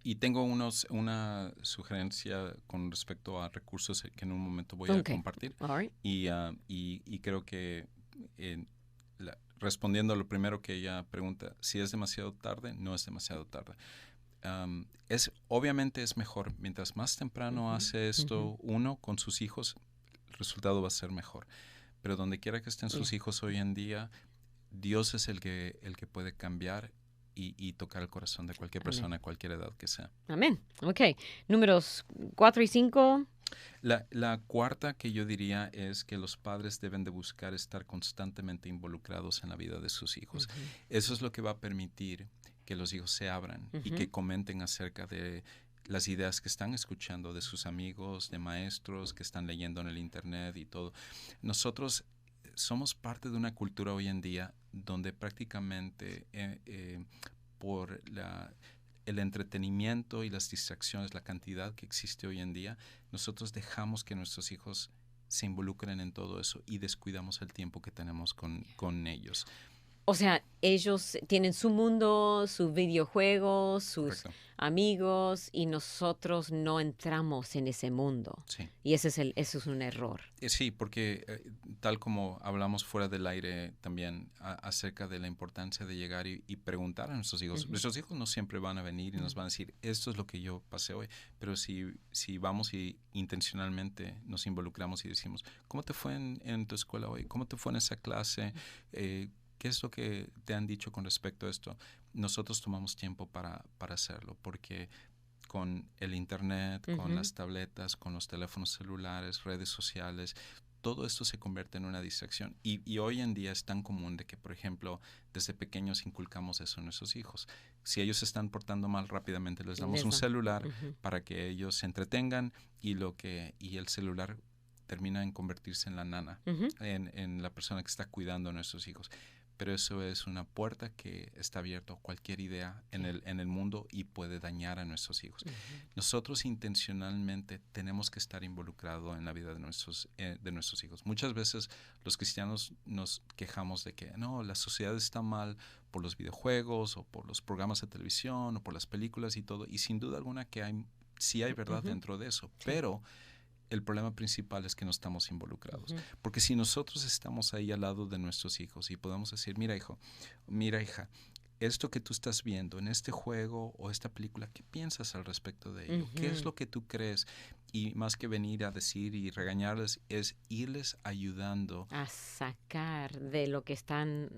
Y tengo una sugerencia con respecto a recursos que en un momento voy a compartir. All right. Y creo que respondiendo a lo primero que ella pregunta, si es demasiado tarde, no es demasiado tarde. Obviamente es mejor, mientras más temprano hace esto uno con sus hijos, el resultado va a ser mejor. Pero donde quiera que estén sus hijos hoy en día, Dios es el que puede cambiar y tocar el corazón de cualquier persona, a cualquier edad que sea. Amén. Ok. Números 4 y 5. La cuarta que yo diría es que los padres deben de buscar estar constantemente involucrados en la vida de sus hijos. Eso es lo que va a permitir que los hijos se abran y que comenten acerca de las ideas que están escuchando de sus amigos, de maestros que están leyendo en el internet y todo. Nosotros somos parte de una cultura hoy en día donde prácticamente por el entretenimiento y las distracciones, la cantidad que existe hoy en día, nosotros dejamos que nuestros hijos se involucren en todo eso y descuidamos el tiempo que tenemos con ellos. O sea, ellos tienen su mundo, sus videojuegos, sus Correcto. amigos, y nosotros no entramos en ese mundo. Sí. Y eso es un error. Sí, porque tal como hablamos fuera del aire también acerca de la importancia de llegar y preguntar a nuestros hijos. Nuestros hijos no siempre van a venir y nos van a decir, esto es lo que yo pasé hoy. Pero si vamos y intencionalmente nos involucramos y decimos, ¿cómo te fue en tu escuela hoy? ¿Cómo te fue en esa clase? ¿Qué es lo que te han dicho con respecto a esto? Nosotros tomamos tiempo para hacerlo, porque con el internet, con las tabletas, con los teléfonos celulares, redes sociales, todo esto se convierte en una distracción. Y hoy en día es tan común de que, por ejemplo, desde pequeños inculcamos eso a nuestros hijos. Si ellos se están portando mal, rápidamente les damos un celular para que ellos se entretengan y el celular termina en convertirse en la nana, en la persona que está cuidando a nuestros hijos. Pero eso es una puerta que está abierta a cualquier idea en el mundo y puede dañar a nuestros hijos. Nosotros intencionalmente tenemos que estar involucrados en la vida de nuestros hijos. Muchas veces los cristianos nos quejamos de que no, la sociedad está mal por los videojuegos o por los programas de televisión o por las películas y todo. Y sin duda alguna que sí hay verdad dentro de eso, pero el problema principal es que no estamos involucrados. Porque si nosotros estamos ahí al lado de nuestros hijos y podemos decir, mira hijo, mira hija, esto que tú estás viendo en este juego o esta película, ¿qué piensas al respecto de ello? ¿Qué es lo que tú crees? Y más que venir a decir y regañarles, es irles ayudando a sacar de lo que están,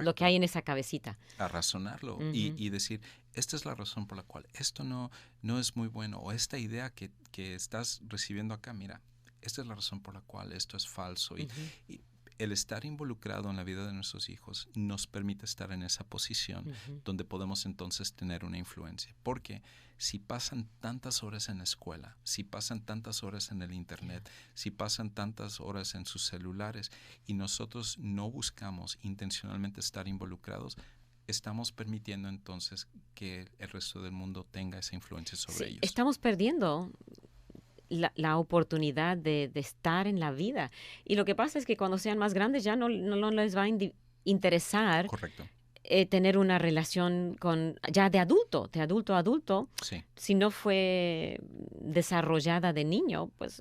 lo que hay en esa cabecita. A razonarlo y decir, esta es la razón por la cual esto no es muy bueno, o esta idea que estás recibiendo acá, mira, esta es la razón por la cual esto es falso. Y el estar involucrado en la vida de nuestros hijos nos permite estar en esa posición donde podemos entonces tener una influencia. Porque si pasan tantas horas en la escuela, si pasan tantas horas en el internet, si pasan tantas horas en sus celulares y nosotros no buscamos intencionalmente estar involucrados, estamos permitiendo entonces que el resto del mundo tenga esa influencia sobre ellos. Estamos perdiendo la oportunidad de estar en la vida. Y lo que pasa es que cuando sean más grandes ya no les va a interesar. Correcto. Tener una relación ya de adulto a adulto. Sí. Si no fue desarrollada de niño, pues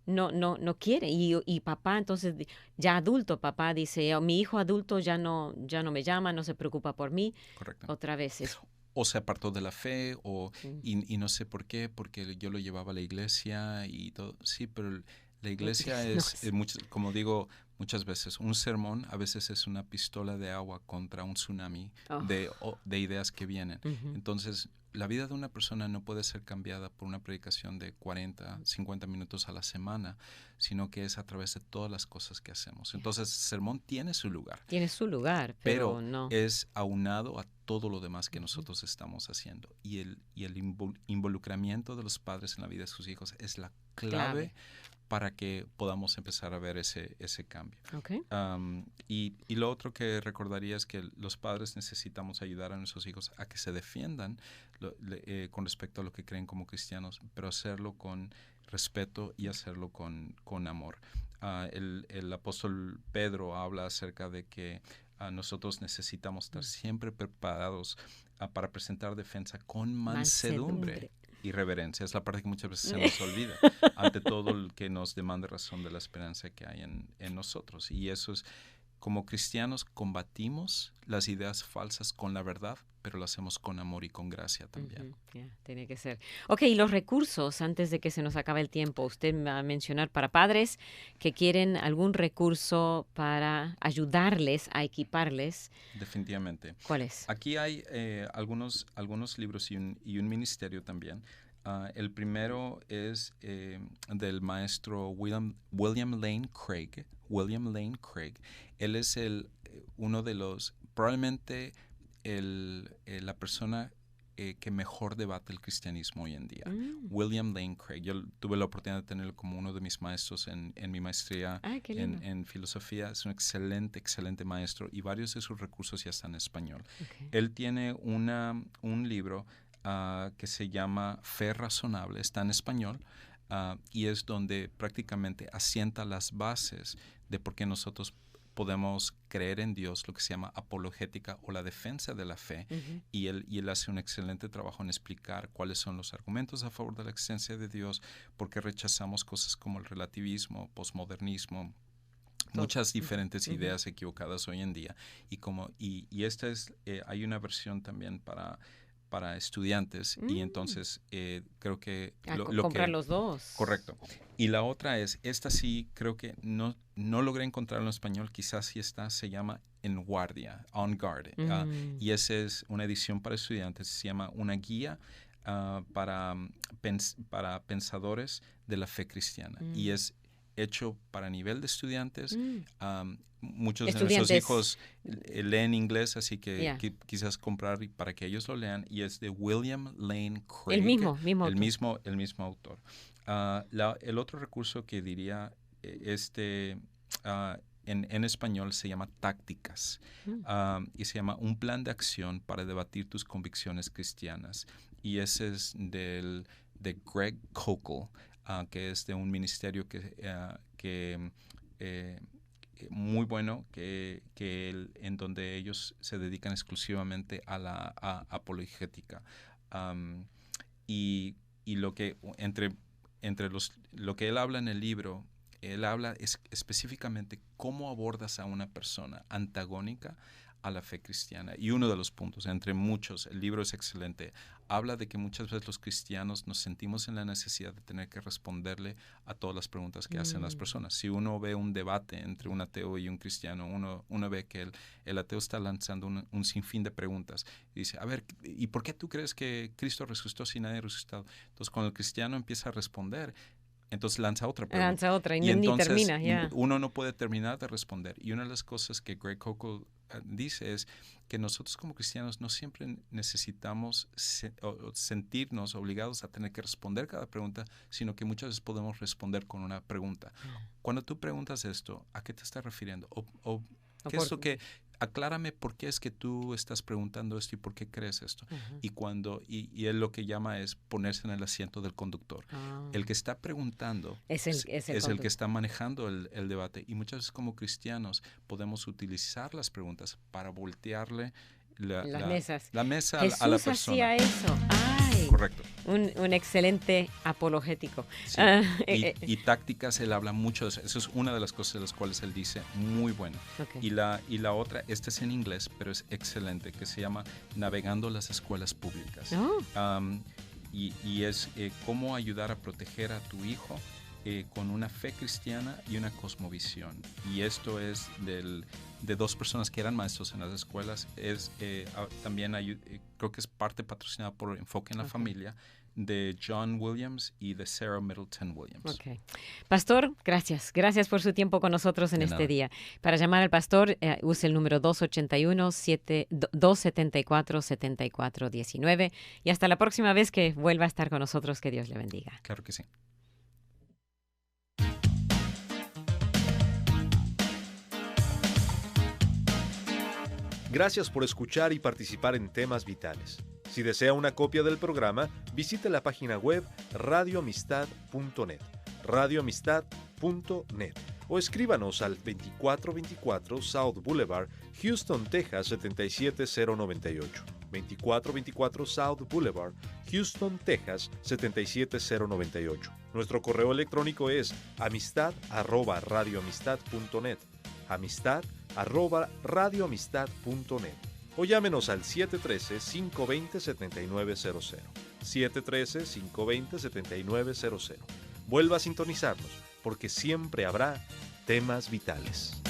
no quiere. Y papá, entonces, ya adulto, papá dice, mi hijo adulto ya no me llama, no se preocupa por mí. Correcto. Otra vez eso. O se apartó de la fe, y no sé por qué, porque yo lo llevaba a la iglesia y todo. Sí, pero la iglesia como digo muchas veces, un sermón a veces es una pistola de agua contra un tsunami de ideas que vienen. Entonces, la vida de una persona no puede ser cambiada por una predicación de 40, 50 minutos a la semana, sino que es a través de todas las cosas que hacemos. Entonces, el sermón tiene su lugar. Tiene su lugar, pero no. Es aunado a todo lo demás que nosotros estamos haciendo. Y el involucramiento de los padres en la vida de sus hijos es la clave para que podamos empezar a ver ese cambio. Okay. Y lo otro que recordaría es que los padres necesitamos ayudar a nuestros hijos a que se defiendan con respecto a lo que creen como cristianos, pero hacerlo con respeto y hacerlo con amor. El apóstol Pedro habla acerca de que nosotros necesitamos estar siempre preparados para presentar defensa con mansedumbre y reverencia. Es la parte que muchas veces se nos olvida ante todo el que nos demanda razón de la esperanza que hay en nosotros. Y eso es, como cristianos combatimos las ideas falsas con la verdad, pero lo hacemos con amor y con gracia también. Tiene que ser. Ok, y los recursos, antes de que se nos acabe el tiempo, usted va a mencionar para padres que quieren algún recurso para ayudarles a equiparles. Definitivamente. ¿Cuál es? Aquí hay algunos libros y un ministerio también. El primero es del maestro William Lane Craig. William Lane Craig. Él es uno de los, probablemente la persona que mejor debate el cristianismo hoy en día. William Lane Craig. Yo tuve la oportunidad de tenerlo como uno de mis maestros en mi maestría en filosofía. Es un excelente maestro y varios de sus recursos ya están en español. Okay. Él tiene un libro que se llama Fe Razonable, está en español, y es donde prácticamente asienta las bases de por qué nosotros podemos creer en Dios, lo que se llama apologética o la defensa de la fe, y él hace un excelente trabajo en explicar cuáles son los argumentos a favor de la existencia de Dios, por qué rechazamos cosas como el relativismo, posmodernismo, muchas diferentes ideas equivocadas hoy en día, y esta es, hay una versión también para estudiantes, y entonces creo que comprar los dos. Correcto. Y la otra es, esta sí creo que no logré encontrarlo en español, quizás sí está, se llama En Guardia, On Guard, y esa es una edición para estudiantes, se llama Una guía para pensadores de la fe cristiana, y es hecho para nivel de estudiantes. Muchos de nuestros hijos leen inglés, así que quizás comprar para que ellos lo lean, y es de William Lane Craig. El mismo autor. El otro recurso que diría en español se llama Tácticas, y se llama Un plan de acción para debatir tus convicciones cristianas, y ese es de Greg Koukl, que es de un ministerio que muy bueno, en donde ellos se dedican exclusivamente a la apologética. Y lo que lo que él habla en el libro, él habla específicamente cómo abordas a una persona antagónica a la fe cristiana. Y uno de los puntos, entre muchos, el libro es excelente, habla de que muchas veces los cristianos nos sentimos en la necesidad de tener que responderle a todas las preguntas que hacen las personas. Si uno ve un debate entre un ateo y un cristiano, uno ve que el ateo está lanzando un sinfín de preguntas. Y dice, a ver, ¿y por qué tú crees que Cristo resucitó si nadie ha resucitado? Entonces, cuando el cristiano empieza a responder, entonces lanza otra pregunta. Lanza otra y entonces, ni termina. Uno no puede terminar de responder. Y una de las cosas que Greg Koukl dice es que nosotros como cristianos no siempre necesitamos sentirnos obligados a tener que responder cada pregunta, sino que muchas veces podemos responder con una pregunta. Cuando tú preguntas esto, ¿a qué te estás refiriendo? ¿Qué es lo que... Aclárame por qué es que tú estás preguntando esto y por qué crees esto. Y él lo que llama es ponerse en el asiento del conductor. El que está preguntando es el que está manejando el debate. Y muchas veces como cristianos podemos utilizar las preguntas para voltearle la mesa a la persona. Jesús hacía eso. ¡Ay! Correcto. Un excelente apologético. Sí. Y tácticas, él habla mucho de eso. Eso es una de las cosas de las cuales él dice, muy bueno. Okay. Y la otra, esta es en inglés, pero es excelente, que se llama Navegando las escuelas públicas. Y es cómo ayudar a proteger a tu hijo con una fe cristiana y una cosmovisión. Y esto es de dos personas que eran maestros en las escuelas. También creo que es parte patrocinada por Enfoque en la Familia, de John Williams y de Sarah Middleton Williams. Okay. Pastor, gracias por su tiempo con nosotros en este día. Para llamar al pastor, use el número 281-274-7419, y hasta la próxima vez que vuelva a estar con nosotros, que Dios le bendiga. Claro que sí. Gracias por escuchar y participar en Temas Vitales. Si desea una copia del programa, visite la página web radioamistad.net, radioamistad.net, o escríbanos al 2424 South Boulevard, Houston, Texas 77098. 2424 South Boulevard, Houston, Texas 77098. Nuestro correo electrónico es amistad@radioamistad.net, amistad@radioamistad.net, o llámenos al 713-520-7900, 713-520-7900. Vuelva a sintonizarnos, porque siempre habrá temas vitales.